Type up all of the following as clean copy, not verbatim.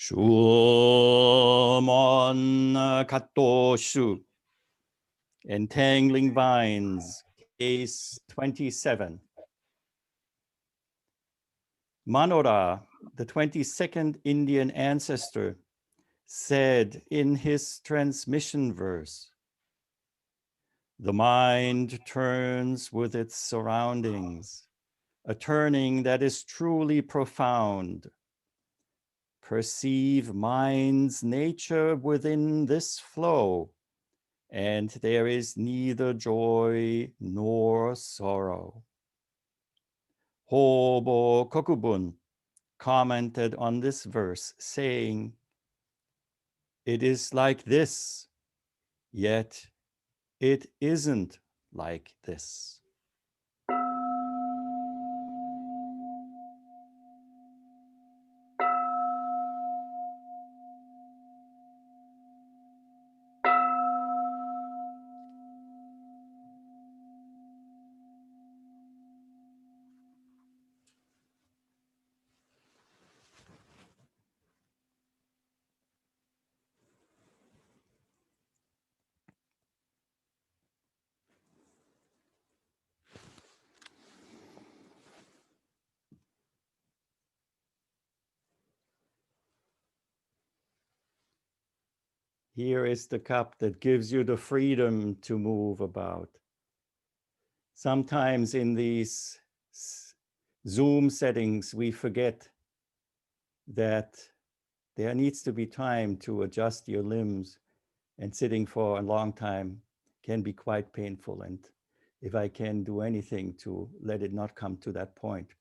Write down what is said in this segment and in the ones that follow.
Shumon Kato Shu, Entangling Vines, case 27. Manura, the 22nd Indian ancestor, said in his transmission verse, "The mind turns with its surroundings, a turning that is truly profound. Perceive mind's nature within this flow, and there is neither joy nor sorrow." Hobo Kokubun commented on this verse, saying, "It is like this, yet it isn't like this." Here is the cup that gives you the freedom to move about. Sometimes in these Zoom settings, we forget that there needs to be time to adjust your limbs, and sitting for a long time can be quite painful. And if I can do anything to let it not come to that point.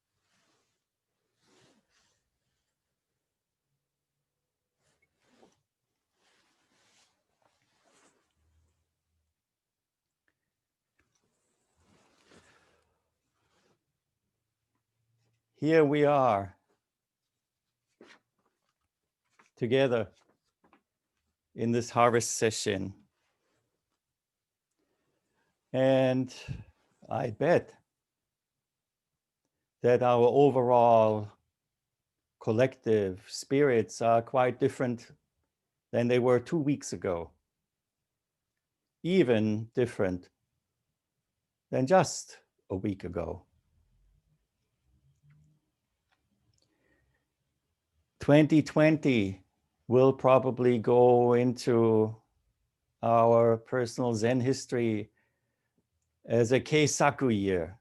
Here we are together in this harvest session. And I bet that our overall collective spirits are quite different than they were 2 weeks ago. Even different than just a week ago. 2020 will probably go into our personal Zen history as a Keisaku year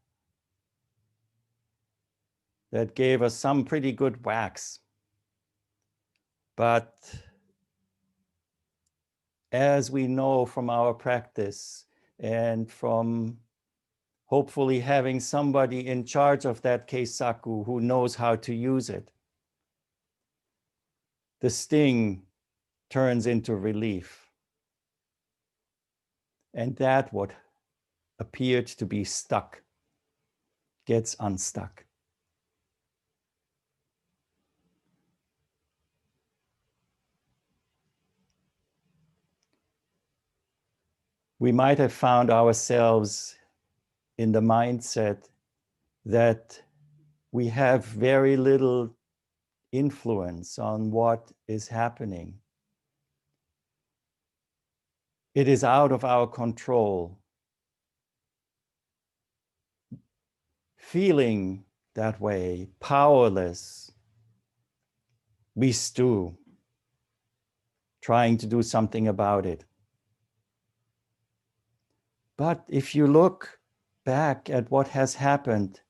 that gave us some pretty good whacks. But as we know from our practice and from hopefully having somebody in charge of that Keisaku who knows how to use it, the sting turns into relief. And that what appeared to be stuck gets unstuck. We might have found ourselves in the mindset that we have very little influence on what is happening. It is out of our control. Feeling that way, powerless, we stew, trying to do something about it. But if you look back at what has happened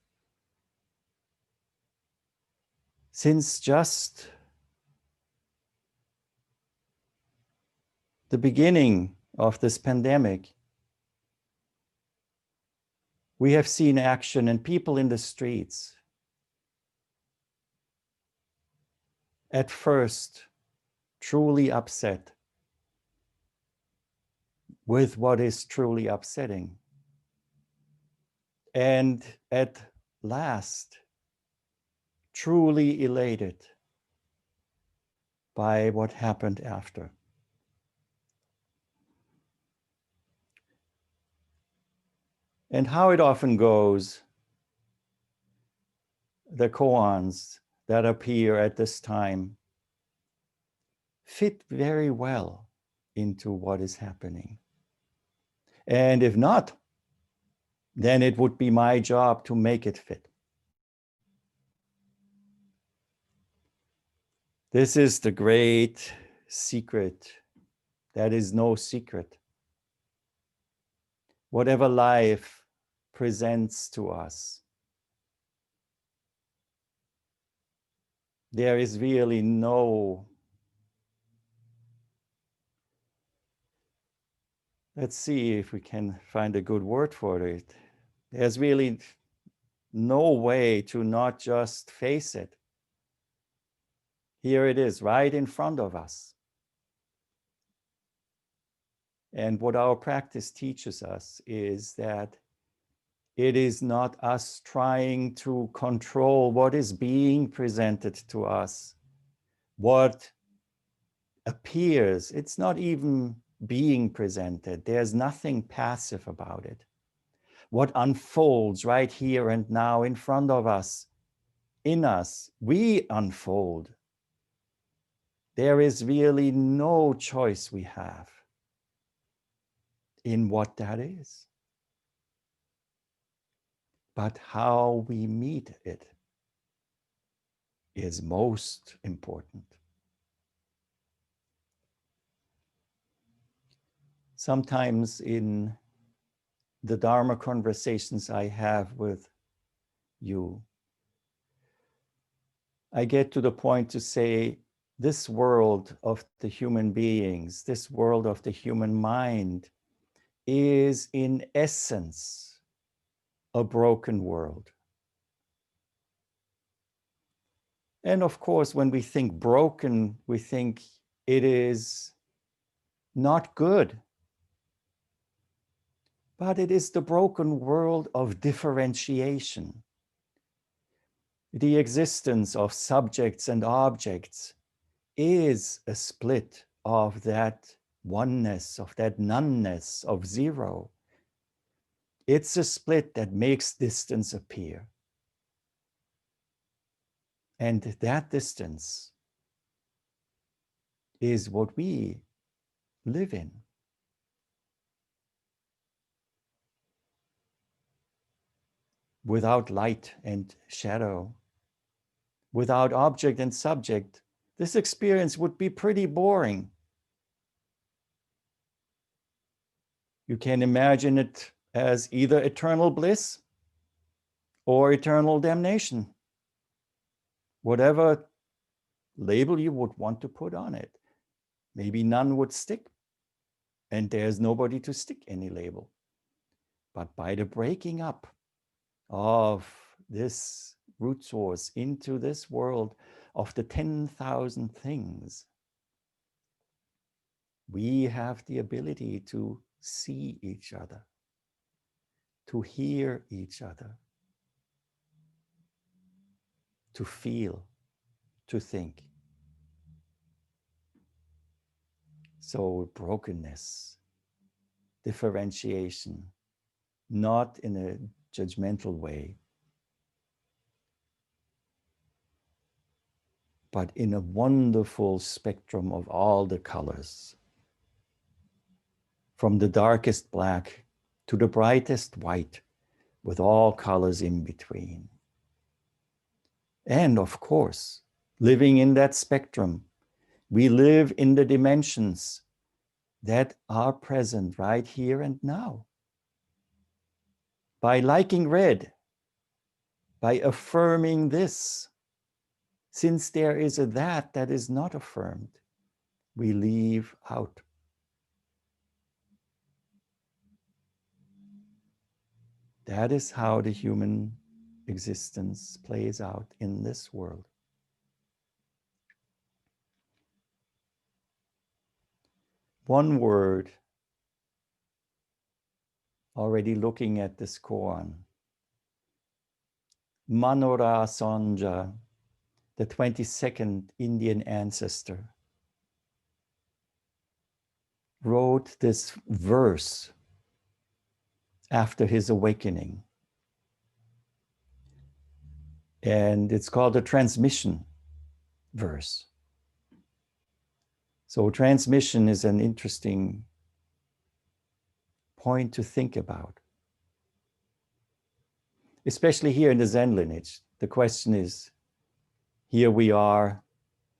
since just the beginning of this pandemic, we have seen action and people in the streets. At first, truly upset with what is truly upsetting. And at last, truly elated by what happened after. And how it often goes, the koans that appear at this time fit very well into what is happening. And if not, then it would be my job to make it fit. This is the great secret. That is no secret. Whatever life presents to us, there is really no, let's see if we can find a good word for it. There's really no way to not just face it. Here it is, right in front of us. And what our practice teaches us is that it is not us trying to control what is being presented to us, what appears. It's not even being presented. There's nothing passive about it. What unfolds right here and now in front of us, in us, we unfold. There is really no choice we have in what that is. But how we meet it is most important. Sometimes in the Dharma conversations I have with you, I get to the point to say, this world of the human beings, this world of the human mind is in essence a broken world. And of course, when we think broken, we think it is not good. But it is the broken world of differentiation. The existence of subjects and objects is a split of that oneness, of that noneness, of zero. It's a split that makes distance appear. And that distance is what we live in. Without light and shadow, without object and subject, this experience would be pretty boring. You can imagine it as either eternal bliss or eternal damnation. Whatever label you would want to put on it. Maybe none would stick, and there's nobody to stick any label. But by the breaking up of this root source into this world of the 10,000 things, we have the ability to see each other, to hear each other, to feel, to think. So brokenness, differentiation, not in a judgmental way, but in a wonderful spectrum of all the colors, from the darkest black to the brightest white, with all colors in between. And of course, living in that spectrum, we live in the dimensions that are present right here and now. By liking red, by affirming this, since there is a that is not affirmed, we leave out. That is how the human existence plays out in this world. One word, already looking at this koan, Manura Sonja, the 22nd Indian ancestor, wrote this verse after his awakening. And it's called a transmission verse. So transmission is an interesting point to think about. Especially here in the Zen lineage. The question is, here we are,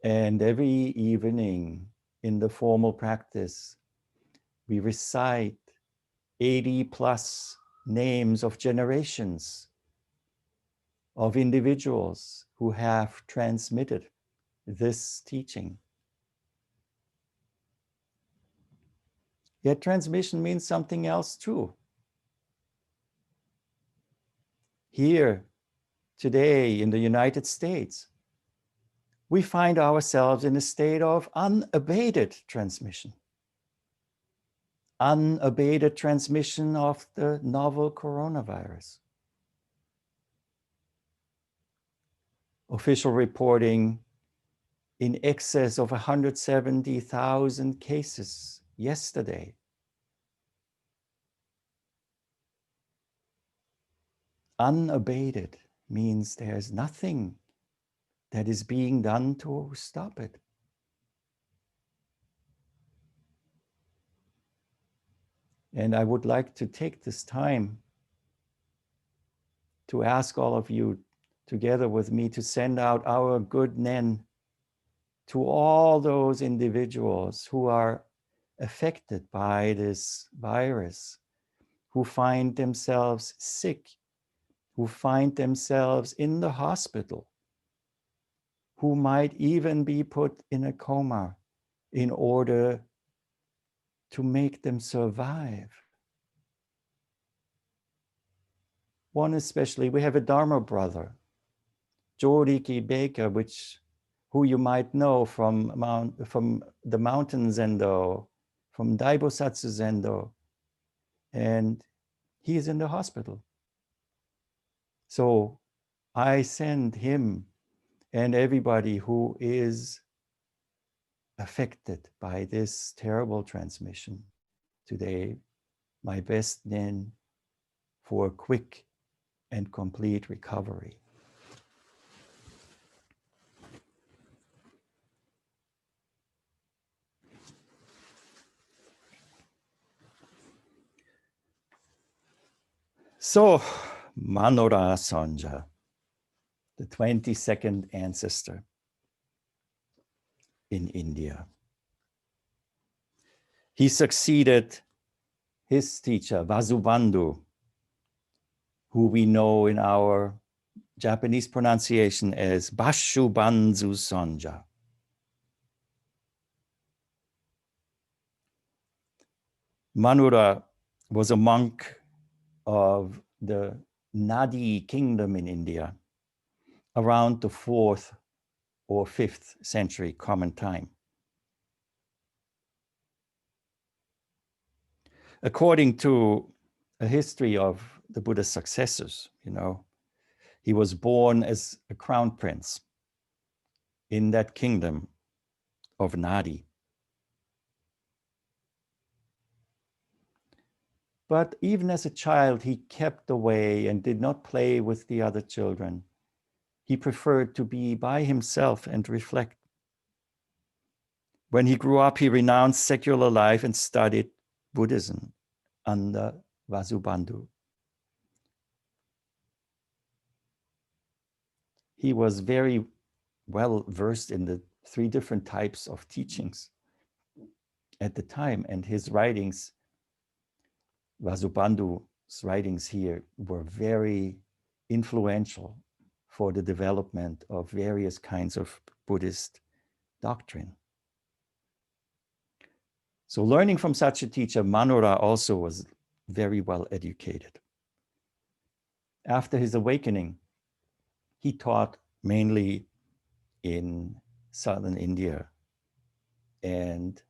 and every evening in the formal practice, we recite 80 plus names of generations of individuals who have transmitted this teaching. Yet transmission means something else too. Here, today in the United States, we find ourselves in a state of unabated transmission. Unabated transmission of the novel coronavirus. Official reporting in excess of 170,000 cases yesterday. Unabated means there's nothing that is being done to stop it. And I would like to take this time to ask all of you together with me to send out our good nen to all those individuals who are affected by this virus, who find themselves sick, who find themselves in the hospital, who might even be put in a coma in order to make them survive. One especially, we have a Dharma brother, Joriki Baker, who you might know from the Mountain Zendo, from Bosatsu Zendo, and he is in the hospital. So I send him and everybody who is affected by this terrible transmission today, my best nen for a quick and complete recovery. So, Manura Sonja, the 22nd ancestor in India. He succeeded his teacher, Vasubandhu, who we know in our Japanese pronunciation as Bashubandhu Sonja. Manura was a monk of the Nadi kingdom in India around the 4th or 5th century common time. According to a history of the Buddha's successors, he was born as a crown prince in that kingdom of Nadi. But even as a child, he kept away and did not play with the other children. He preferred to be by himself and reflect. When he grew up, he renounced secular life and studied Buddhism under Vasubandhu. He was very well versed in the 3 different types of teachings at the time, and his writings, Vasubandhu's writings here, were very influential for the development of various kinds of Buddhist doctrine. So learning from such a teacher, Manura also was very well educated. After his awakening, he taught mainly in southern India. And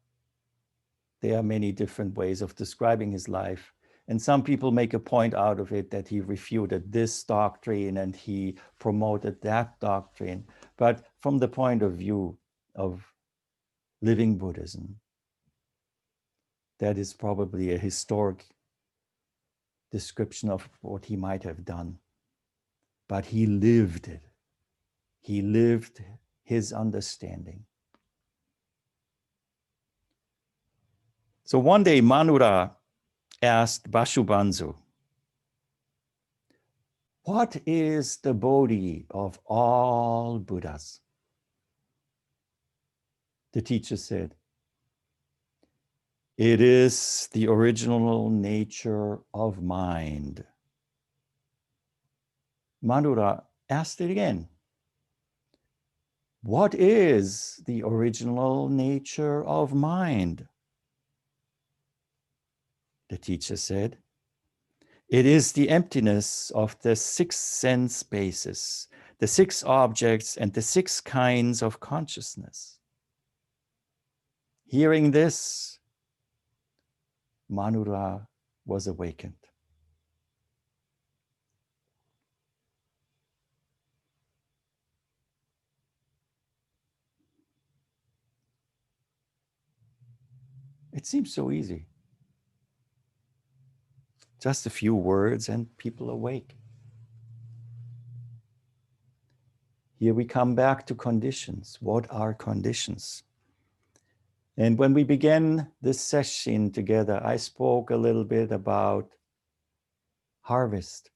there are many different ways of describing his life. And some people make a point out of it that he refuted this doctrine and he promoted that doctrine. But from the point of view of living Buddhism, that is probably a historic description of what he might have done. But he lived it. He lived his understanding. So one day Manura asked Bashubanzu, what is the Bodhi of all Buddhas? The teacher said, it is the original nature of mind. Manura asked it again. What is the original nature of mind? The teacher said, it is the emptiness of the 6 sense bases, the 6 objects, and the 6 kinds of consciousness. Hearing this, Manura was awakened. It seems so easy. Just a few words and people awake. Here we come back to conditions. What are conditions? And when we began this session together, I spoke a little bit about harvest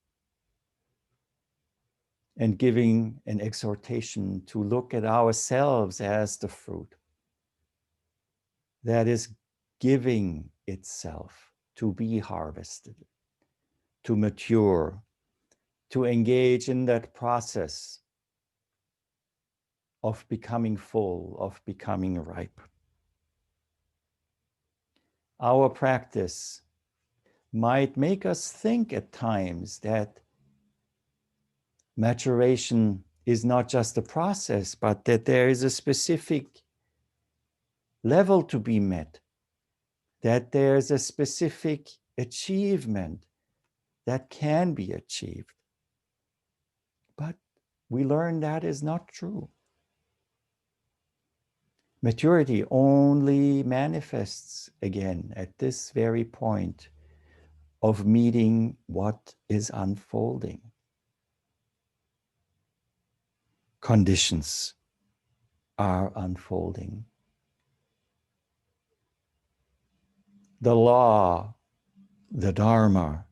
and giving an exhortation to look at ourselves as the fruit that is giving itself to be harvested, to mature, to engage in that process of becoming full, of becoming ripe. Our practice might make us think at times that maturation is not just a process, but that there is a specific level to be met, that there's a specific achievement that can be achieved. But we learn that is not true. Maturity only manifests again at this very point of meeting what is unfolding. Conditions are unfolding. The law, the Dharma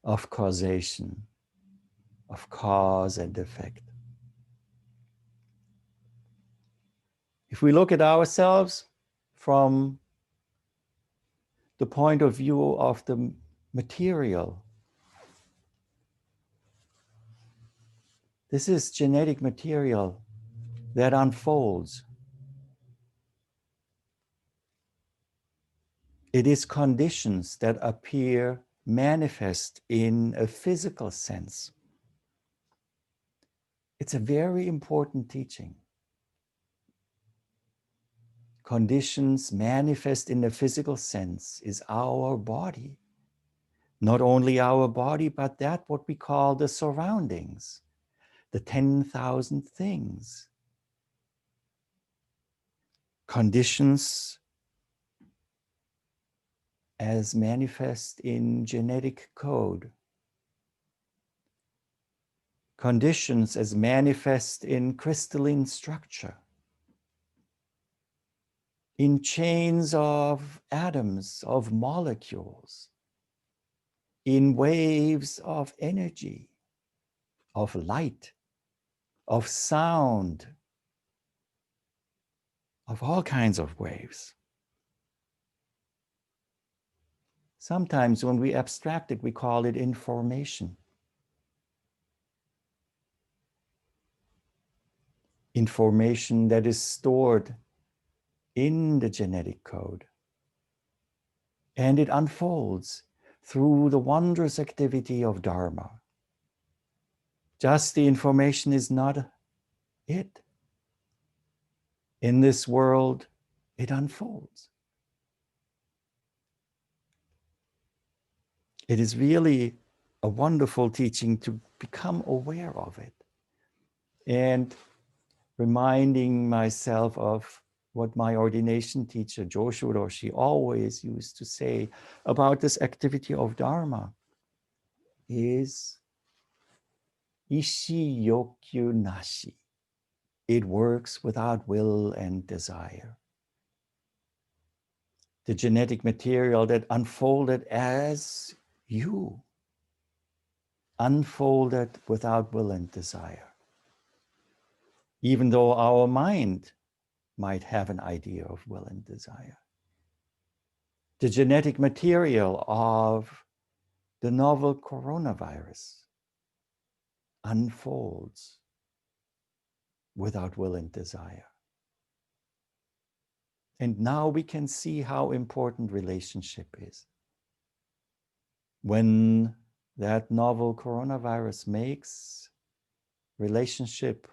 of causation, of cause and effect. If we look at ourselves from the point of view of the material, this is genetic material that unfolds. It is conditions that appear manifest in a physical sense. It's a very important teaching. Conditions manifest in a physical sense is our body. Not only our body, but that what we call the surroundings, the 10,000 things. Conditions as manifest in genetic code. Conditions as manifest in crystalline structure. In chains of atoms, of molecules. In waves of energy, of light, of sound, of all kinds of waves. Sometimes when we abstract it, we call it information. Information that is stored in the genetic code. And it unfolds through the wondrous activity of Dharma. Just the information is not it. In this world, it unfolds. It is really a wonderful teaching to become aware of it. And reminding myself of what my ordination teacher, Joshu Roshi, always used to say about this activity of Dharma is Ishi Yokyu Nashi. It works without will and desire. the genetic material that unfolded as you, unfolded without will and desire. Even though our mind might have an idea of will and desire. The genetic material of the novel coronavirus unfolds without will and desire. And now we can see how important relationship is. When that novel coronavirus makes relationship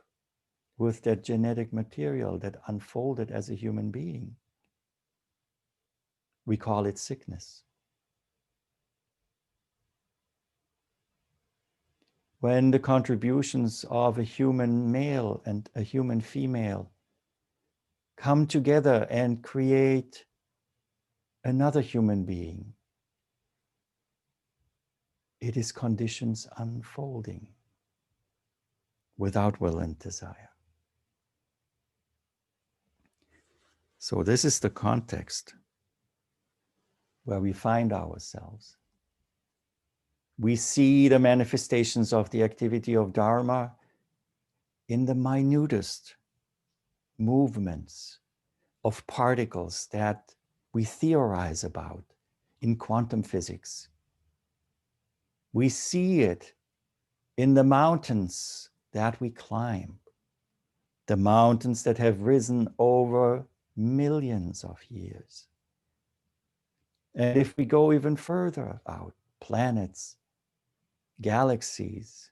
with that genetic material that unfolded as a human being, we call it sickness. When the contributions of a human male and a human female come together and create another human being, it is conditions unfolding without will and desire. So this is the context where we find ourselves. We see the manifestations of the activity of Dharma in the minutest movements of particles that we theorize about in quantum physics. We see it in the mountains that we climb, the mountains that have risen over millions of years. And if we go even further out, planets, galaxies,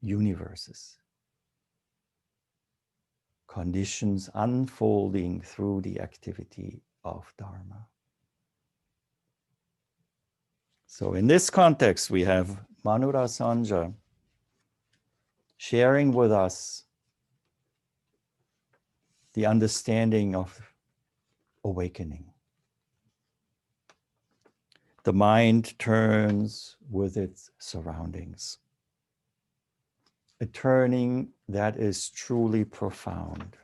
universes, conditions unfolding through the activity of Dharma. So in this context, we have Manura Sangha sharing with us the understanding of awakening. The mind turns with its surroundings. A turning that is truly profound.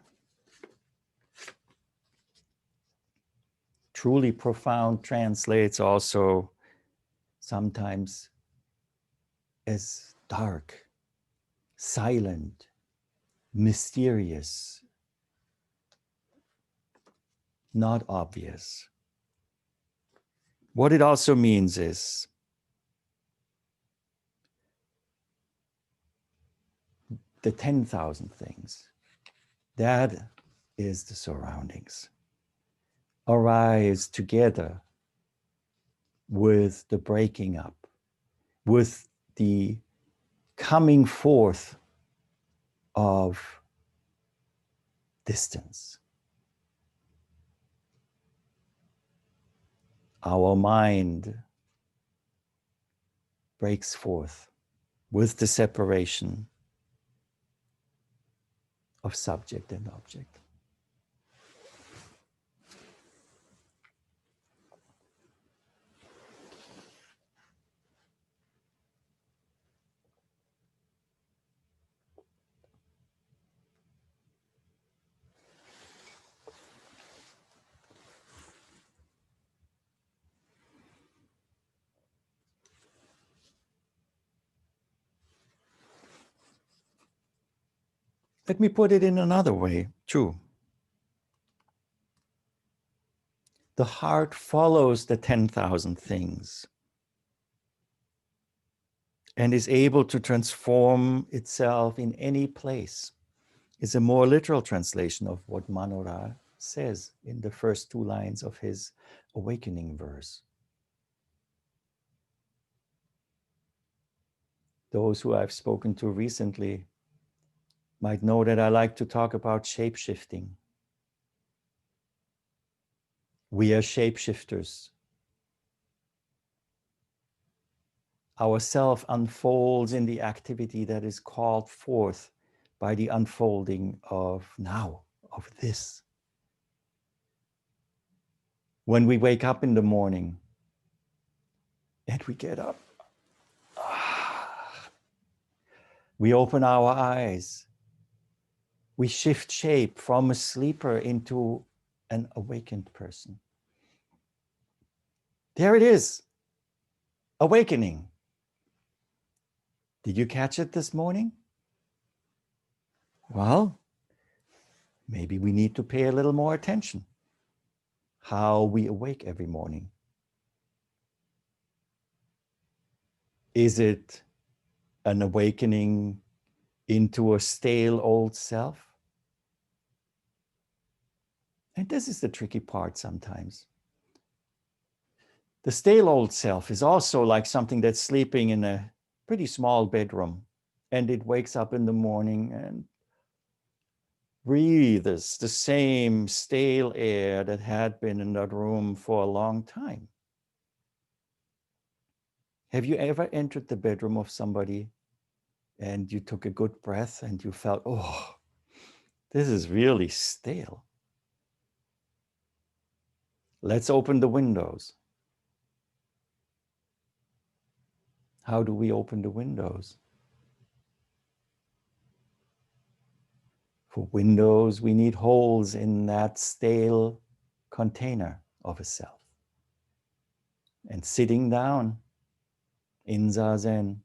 Truly profound translates also sometimes as dark, silent, mysterious, not obvious. What it also means is the 10,000 things, that is the surroundings, arise together with the breaking up, with the coming forth of distance. Our mind breaks forth with the separation of subject and object. Let me put it in another way, too. The heart follows the 10,000 things and is able to transform itself in any place. It's a more literal translation of what Manura says in the first two lines of his awakening verse. Those who I've spoken to recently might know that I like to talk about shapeshifting. We are shapeshifters. Our self unfolds in the activity that is called forth by the unfolding of now, of this. When we wake up in the morning and we get up, we open our eyes, we shift shape from a sleeper into an awakened person. There it is. Awakening. Did you catch it this morning? Well, maybe we need to pay a little more attention. How we awake every morning. Is it an awakening into a stale old self? And this is the tricky part sometimes. The stale old self is also like something that's sleeping in a pretty small bedroom, and it wakes up in the morning and breathes the same stale air that had been in that room for a long time. Have you ever entered the bedroom of somebody and you took a good breath and you felt, oh, this is really stale? Let's open the windows. How do we open the windows? For windows, we need holes in that stale container of a self. And sitting down in Zazen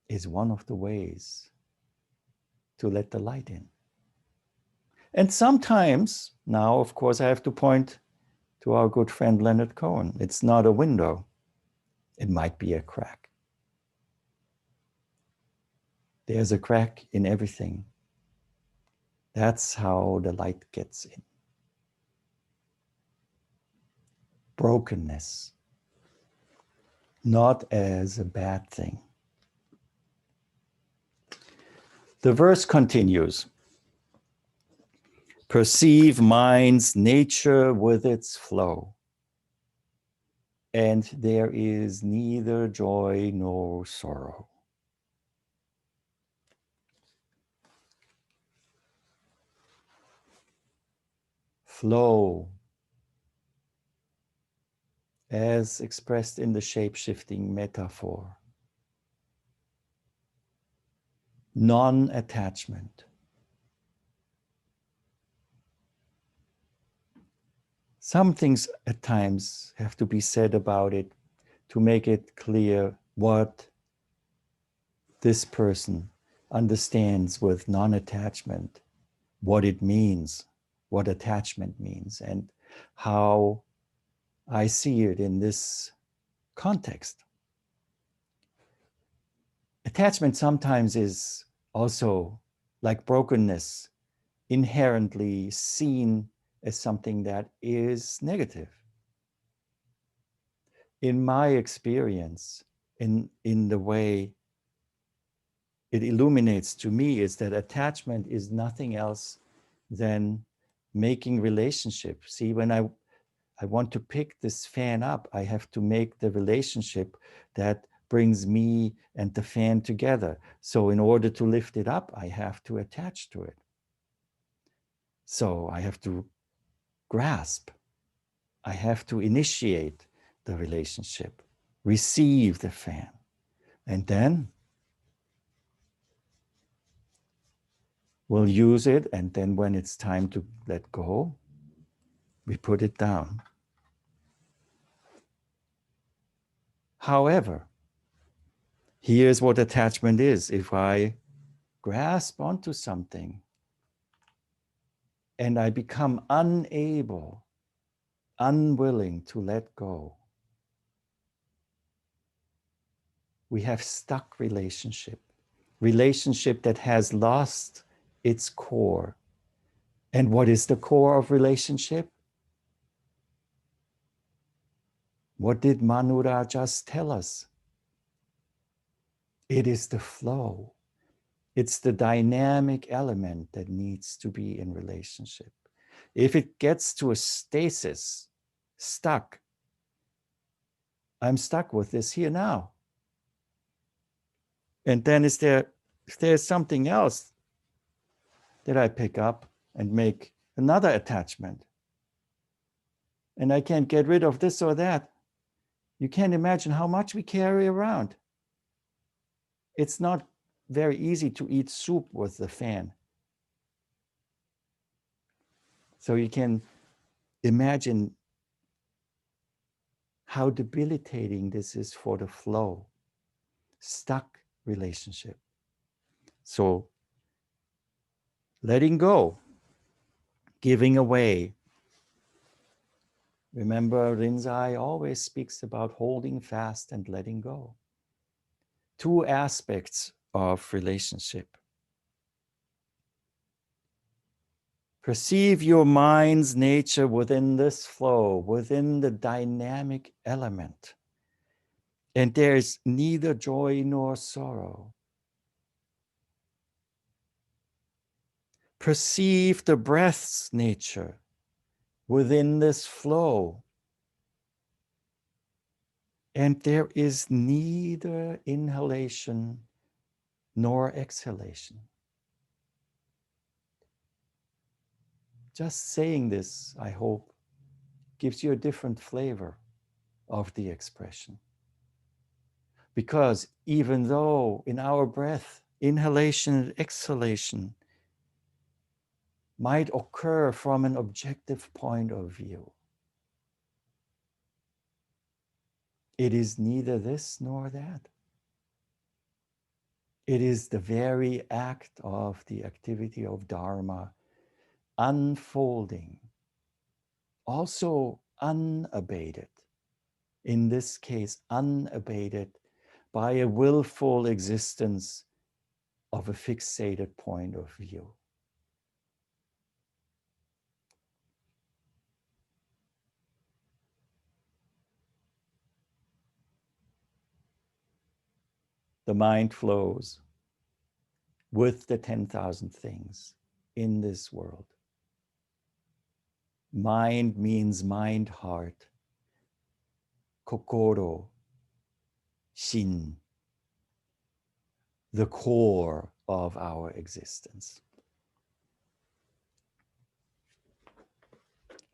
is one of the ways to let the light in. And sometimes, now of course I have to point to our good friend Leonard Cohen. It's not a window. It might be a crack. There's a crack in everything. That's how the light gets in. Brokenness, not as a bad thing. The verse continues. Perceive mind's nature with its flow, and there is neither joy nor sorrow. Flow, as expressed in the shape-shifting metaphor. Non-attachment. Some things at times have to be said about it to make it clear what this person understands with non-attachment, what it means, what attachment means, and how I see it in this context. Attachment sometimes is also, like brokenness, inherently seen as something that is negative. In my experience, in the way it illuminates to me, is that attachment is nothing else than making relationship. See, when I want to pick this fan up, I have to make the relationship that brings me and the fan together. So in order to lift it up, I have to attach to it. So I have to grasp. I have to initiate the relationship, receive the fan. And then we'll use it. And then when it's time to let go, we put it down. However, here's what attachment is. If I grasp onto something and I become unable, unwilling to let go, we have stuck relationship that has lost its core. And what is the core of relationship? What did Manura just tell us? It is the flow. It's the dynamic element that needs to be in relationship. If it gets to a stasis, stuck, I'm stuck with this here now. And then if there's something else that I pick up and make another attachment, and I can't get rid of this or that, you can't imagine how much we carry around. It's not very easy to eat soup with the fan. So you can imagine how debilitating this is for the flow, stuck relationship. So letting go, giving away. Remember, Rinzai always speaks about holding fast and letting go. Two aspects of relationship. Perceive your mind's nature within this flow, within the dynamic element. And there's neither joy nor sorrow. Perceive the breath's nature within this flow. And there is neither inhalation nor exhalation. Just saying this, I hope, gives you a different flavor of the expression. Because even though in our breath, inhalation and exhalation might occur from an objective point of view, it is neither this nor that. It is the very act of the activity of Dharma unfolding, also unabated, in this case, unabated by a willful existence of a fixated point of view. The mind flows with the 10,000 things in this world. Mind means mind, heart. Kokoro, shin, the core of our existence.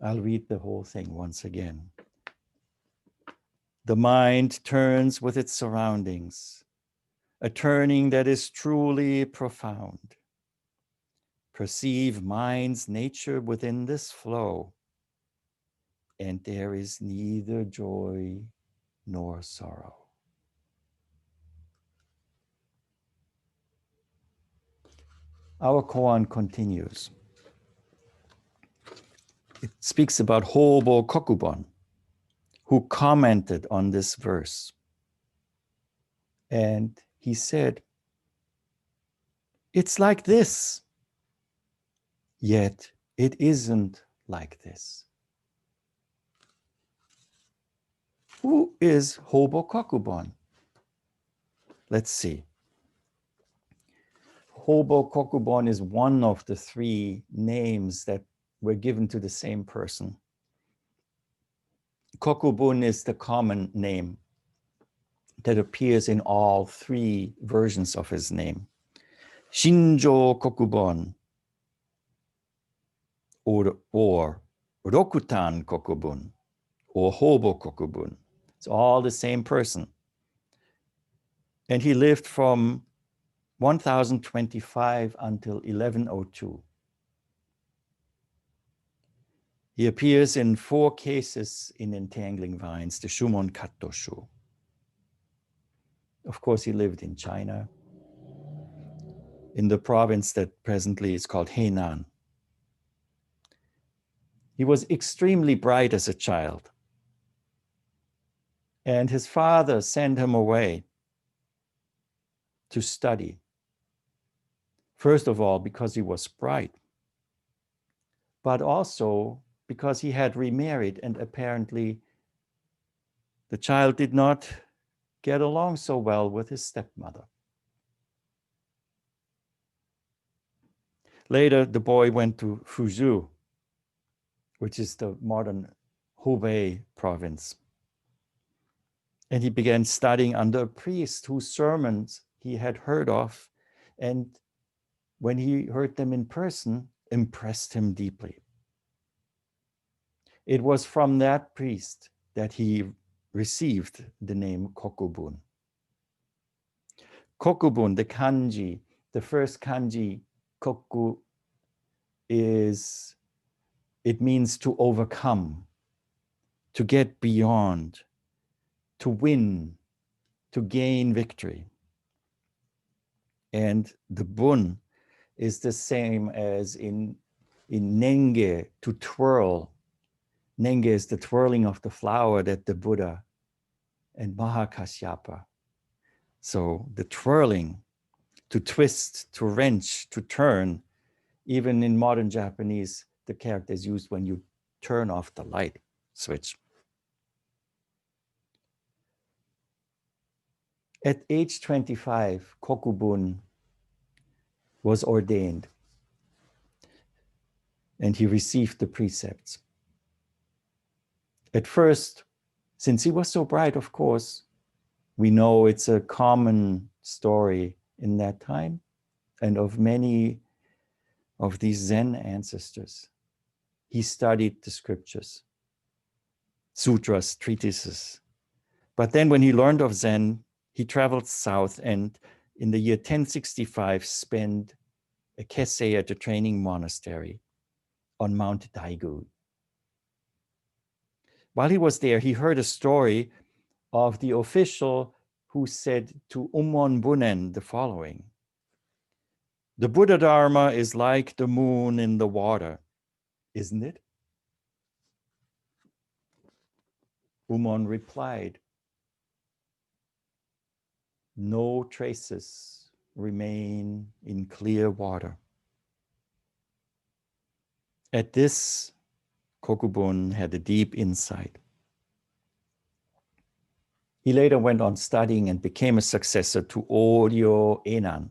I'll read the whole thing once again. The mind turns with its surroundings, a turning that is truly profound. Perceive mind's nature within this flow, and there is neither joy nor sorrow. Our koan continues. It speaks about Hobo Kokubun, who commented on this verse. And he said, it's like this, yet it isn't like this. Who is Hobo Kokubun? Let's see. Hobo Kokubun is one of the three names that were given to the same person. Kokubun is the common name that appears in all three versions of his name. Shinjo Kokubun, or Rokutan Kokubun, or Hobo Kokubun. It's all the same person. And he lived from 1025 until 1102. He appears in 4 cases in Entangling Vines, the Shumon Kattoshu. Of course, he lived in China, in the province that presently is called Henan. He was extremely bright as a child. And his father sent him away to study. First of all, because he was bright, but also because he had remarried, and apparently the child did not get along so well with his stepmother. Later, the boy went to Fuzhou, which is the modern Hubei province. And he began studying under a priest whose sermons he had heard of, and when he heard them in person, impressed him deeply. It was from that priest that he received the name Kokubun. Kokubun, the kanji, the first kanji, koku, it means to overcome, to get beyond, to win, to gain victory. And the bun is the same as in nenge, to twirl. Nenge is the twirling of the flower that the Buddha and Mahakasyapa. So the twirling, to twist, to wrench, to turn. Even in modern Japanese, the character is used when you turn off the light switch. At age 25, Kokubun was ordained and he received the precepts. At first, since he was so bright, of course, we know it's a common story in that time and of many of these Zen ancestors. He studied the scriptures, sutras, treatises. But then when he learned of Zen, he traveled south and in the year 1065 spent a kesse at a training monastery on Mount Daigu. While he was there, he heard a story of the official who said to Umon Bunen the following: "The Buddha Dharma is like the moon in the water, isn't it?" Umon replied, "No traces remain in clear water." At this, Kokubun had a deep insight. He later went on studying and became a successor to Oryo Enan.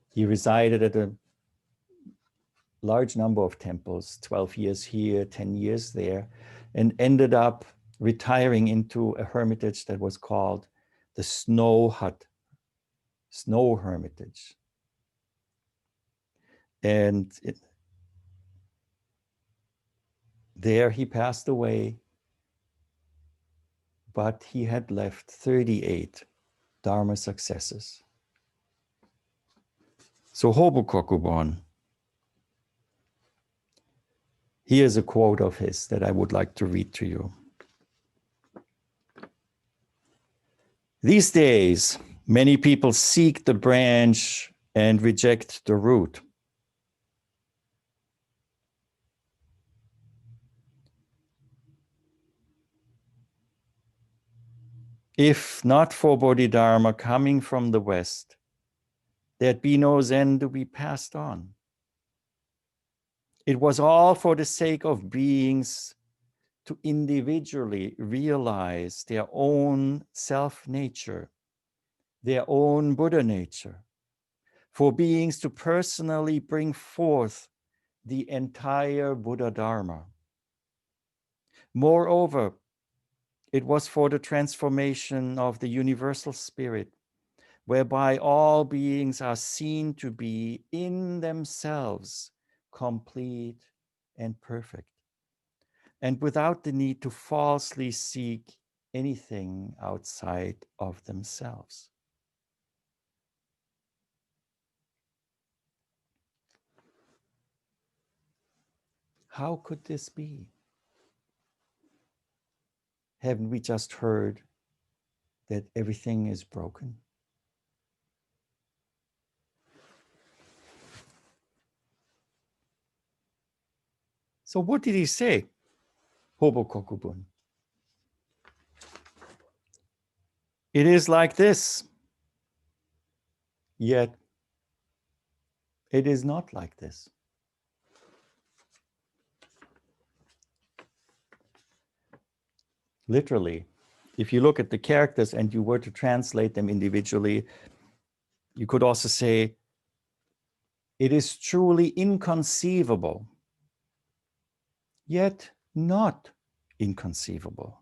He resided at a large number of temples, 12 years here, 10 years there, and ended up retiring into a hermitage that was called the Snow Hut, Snow Hermitage. And there he passed away, but he had left 38 Dharma successors. So Hobu Kokubun, here's a quote of his that I would like to read to you. "These days, many people seek the branch and reject the root. If not for Bodhidharma coming from the West, there'd be no Zen to be passed on. It was all for the sake of beings to individually realize their own self-nature, their own Buddha nature, for beings to personally bring forth the entire Buddha Dharma. Moreover, it was for the transformation of the universal spirit, whereby all beings are seen to be in themselves complete and perfect, and without the need to falsely seek anything outside of themselves." How could this be? Haven't we just heard that everything is broken? So what did he say, Hobo Kokubun? It is like this, yet it is not like this. Literally, if you look at the characters and you were to translate them individually, you could also say, it is truly inconceivable, yet not inconceivable.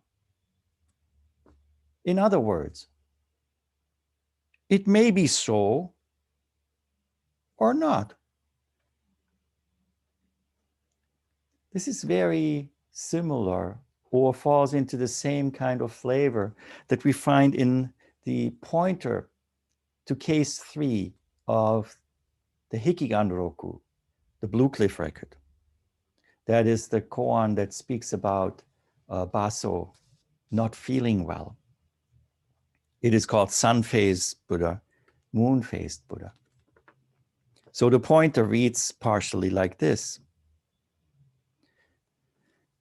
In other words, it may be so or not. This is very similar or falls into the same kind of flavor that we find in the pointer to case 3 of the Hikigan-roku, the Blue Cliff record. That is the koan that speaks about baso, not feeling well. It is called sun-phased Buddha, moon-phased Buddha. So the pointer reads partially like this.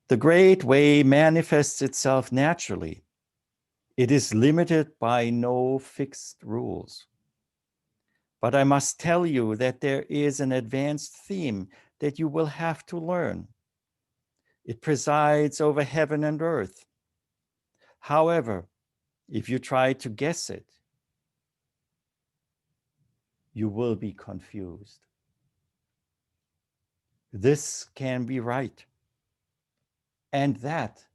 The great way manifests itself naturally. It is limited by no fixed rules. But I must tell you that there is an advanced theme that you will have to learn. It presides over heaven and earth. However, if you try to guess it, you will be confused. This can be right. And that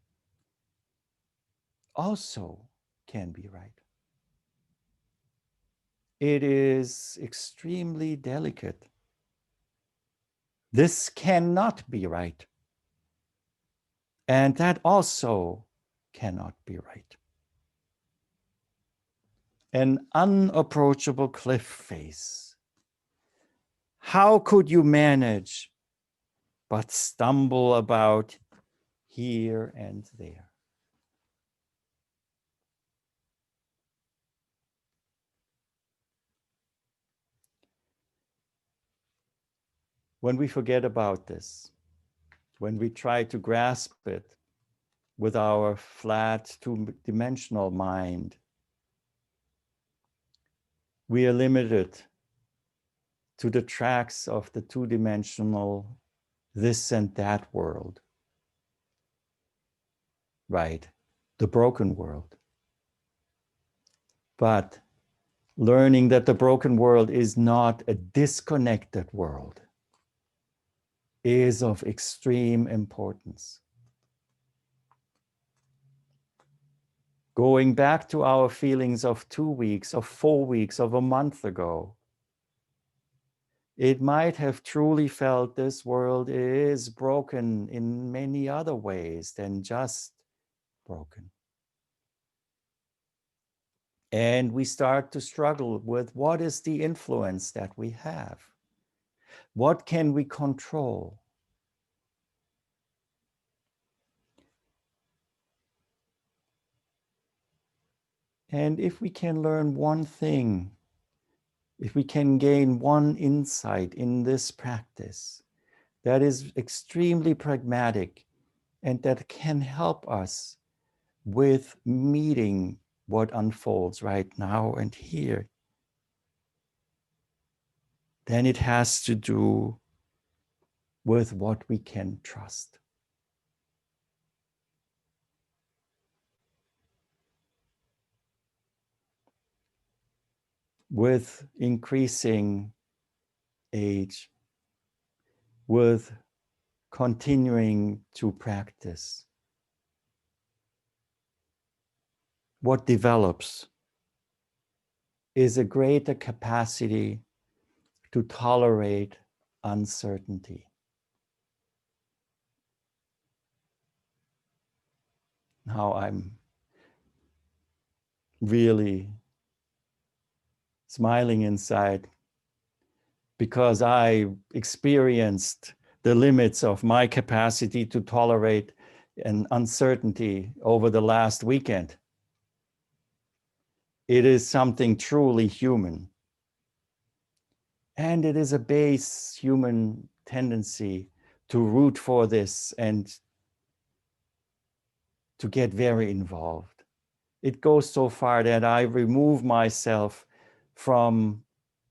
also can be right. It is extremely delicate. This cannot be right. And that also cannot be right. An unapproachable cliff face. How could you manage but stumble about here and there? When we forget about this, when we try to grasp it with our flat two-dimensional mind, we are limited to the tracks of the two-dimensional this and that world, right? The broken world. But learning that the broken world is not a disconnected world is of extreme importance. Going back to our feelings of 2 weeks, of 4 weeks, of a month ago, it might have truly felt this world is broken in many other ways than just broken. And we start to struggle with what is the influence that we have? What can we control? And if we can learn one thing, if we can gain one insight in this practice that is extremely pragmatic and that can help us with meeting what unfolds right now and here, then it has to do with what we can trust. With increasing age, with continuing to practice, what develops is a greater capacity to tolerate uncertainty. Now I'm really smiling inside because I experienced the limits of my capacity to tolerate an uncertainty over the last weekend. It is something truly human. And it is a base human tendency to root for this and to get very involved. It goes so far that I remove myself from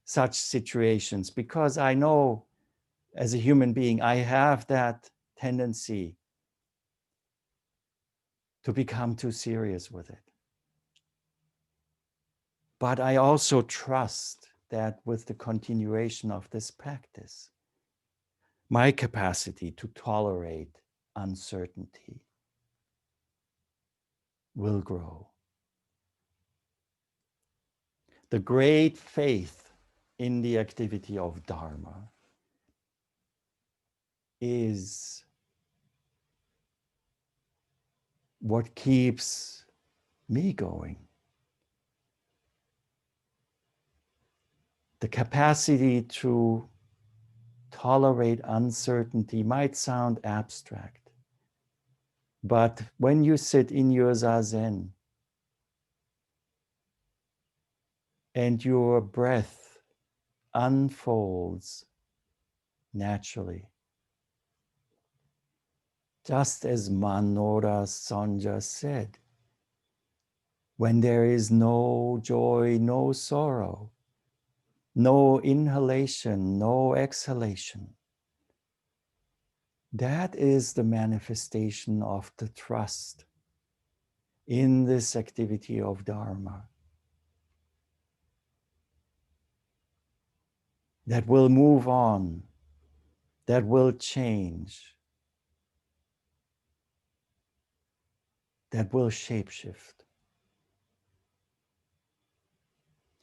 such situations because I know as a human being, I have that tendency to become too serious with it. But I also trust that with the continuation of this practice, my capacity to tolerate uncertainty will grow. The great faith in the activity of Dharma is what keeps me going. The capacity to tolerate uncertainty might sound abstract, But when you sit in your zazen and your breath unfolds naturally, just as Manura Sanja said, when there is no joy, no sorrow, no inhalation, no exhalation, that is the manifestation of the trust in this activity of Dharma that will move on, that will change, that will shapeshift.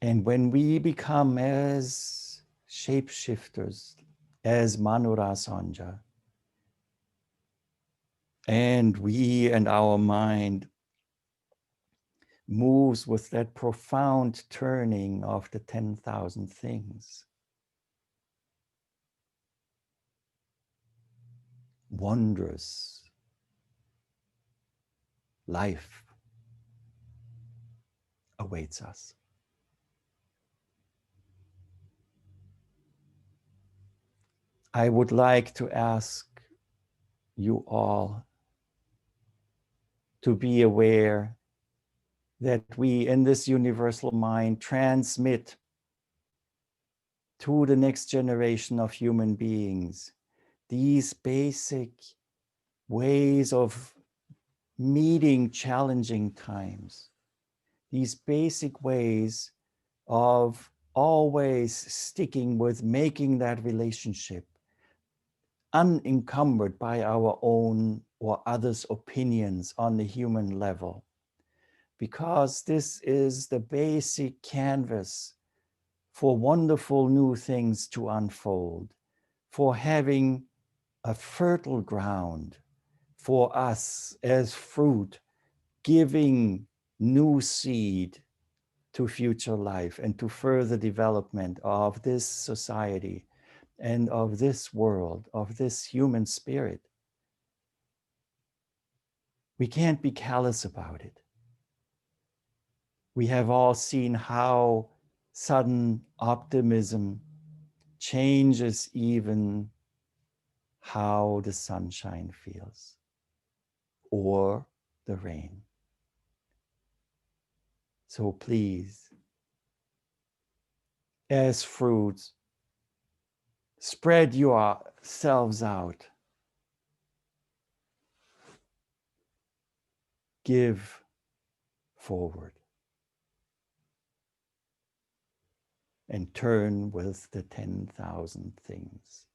And when we become as shapeshifters, as Manura Sanja, and we and our mind moves with that profound turning of the 10,000 things, wondrous life awaits us. I would like to ask you all to be aware that we in this universal mind transmit to the next generation of human beings these basic ways of meeting challenging times, these basic ways of always sticking with making that relationship unencumbered by our own or others' opinions on the human level. Because this is the basic canvas for wonderful new things to unfold, for having a fertile ground for us as fruit, giving new seed to future life and to further development of this society and of this world, of this human spirit. We can't be callous about it. We have all seen how sudden optimism changes even how the sunshine feels or the rain. So please, as fruits, spread yourselves out. Give forward and turn with the 10,000 things.